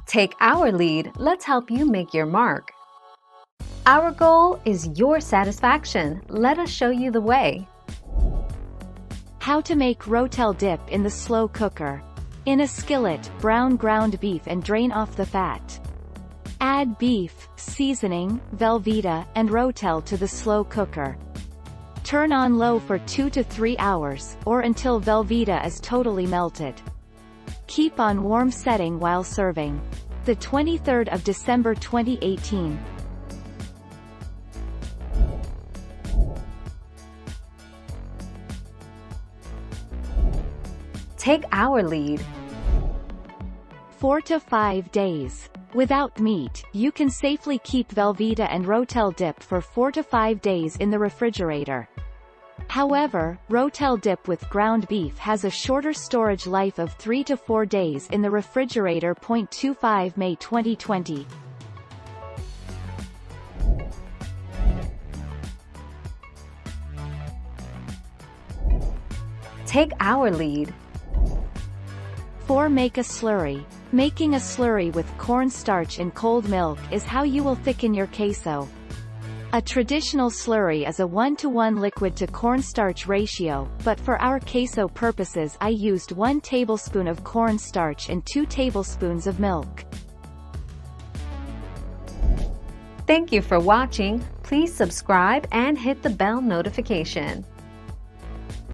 Take our lead, let's help you make your mark. Our goal is your satisfaction. Let us show you the way. How to make Rotel dip in the slow cooker. In a skillet, brown ground beef and drain off the fat. Add beef, seasoning, Velveeta, and Rotel to the slow cooker. Turn on low for 2 to 3 hours, or until Velveeta is totally melted. Keep on warm setting while serving. The 23rd of December 2018. Take our lead. 4 to 5 days. Without meat, you can safely keep Velveeta and Rotel dip for 4 to 5 days in the refrigerator. However, Rotel dip with ground beef has a shorter storage life of 3 to 4 days in the refrigerator. 25 May 2020. Take our lead. 4. Make a slurry. Making a slurry with cornstarch and cold milk is how you will thicken your queso. A traditional slurry is a 1-to-1 liquid to cornstarch ratio, but for our queso purposes I used 1 tablespoon of cornstarch and 2 tablespoons of milk. Thank you for watching. Please subscribe and hit the bell notification.